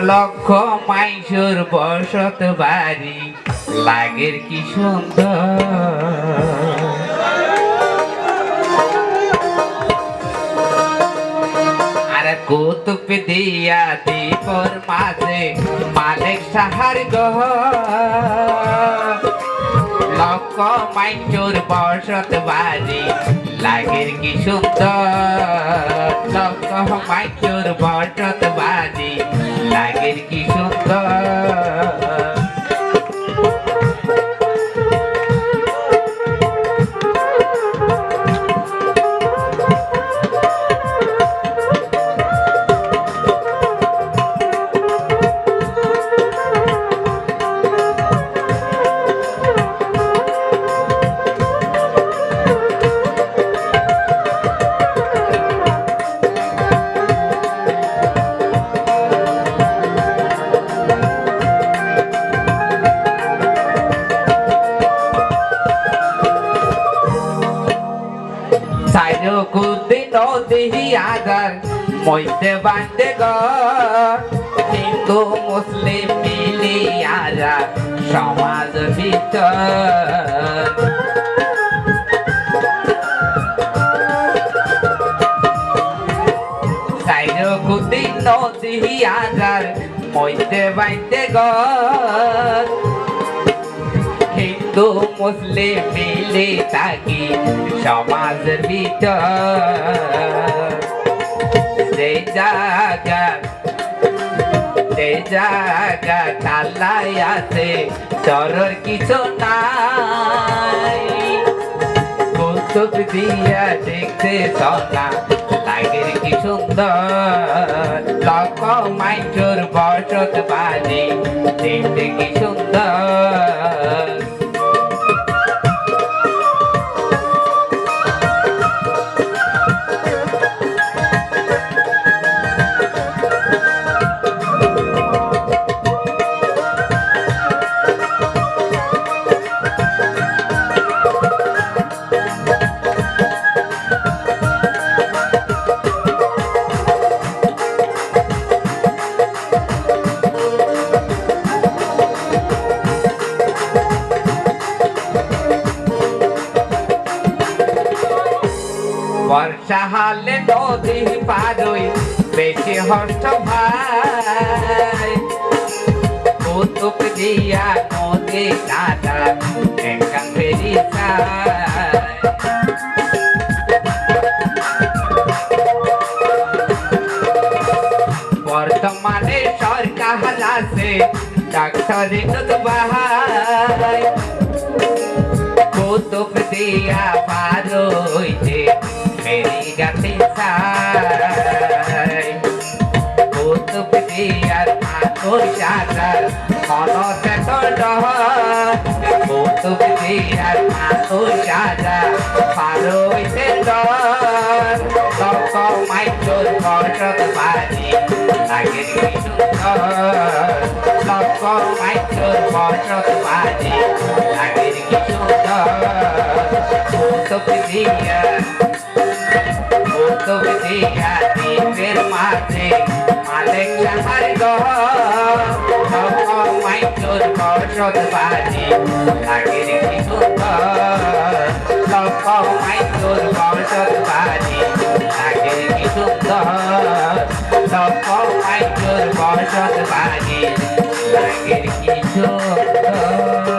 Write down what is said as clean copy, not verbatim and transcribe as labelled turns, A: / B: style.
A: লক্ষ মাইসুর বসত বাড়ি লাগের কি সুন্দর। আর কৌতুক দিয়া দীপর মাঝে মালিক সাহার গহ লক্ষ মাইসুর বসত বাড়ি লাগের কি সুন্দর। লক্ষ মাইসুর বসত বাড়ি লাগের কি সুন্দর। কুদি নদী আদার মইতে বাঁধে ঘর হিন্দু মুসলিম মিলিয়ারা সমাজ ভিতর। কুদি নদী আদার মইতে বাঁধে ঘর হিন্দু মুসলিম মিলে থাকি সমাজের ভিতর। যে জায়গা ঠাল্লাই আছে চরর কিছু নাই। কৌতুক দিয়া দেখতে সোনা লাগের কি সুন্দর। লক্ষ মাইসুর বসত বাড়ি দেখতে কি সুন্দর। বর্ষা হালে নদী পারই বেশি হর্ষ ভাই। কৌতুক দিয়া নদী দাদা একখান ফেরি যায়। বর্তমানে সরকার আছে ডাক্তারি বাহাই। কৌতুক দিয়া পারইতে মেরি গাছে চাই। কৌতুক দিয়ার আতর সাজার মনতে তোর। কৌতুক দিয়ার আতর সাজা পারইতে তোর। লক্ষ মাইসুর বসত বাড়ি লাগের কি সুন্দর। লক্ষ মাইসুর বসত বাড়ি লাগের কি সুন্দর। কৌতুক দিয়া দীপের মাঝে মালিক সাহার ঘর লক্ষ মাইসুর বসত বাড়ি লাগের কি সুন্দর। লক্ষ মাইসুর বসত বাড়ি লাগের কি সুন্দর। লক্ষ মাইসুর বসত বাড়ি লাগের কি সুন্দর।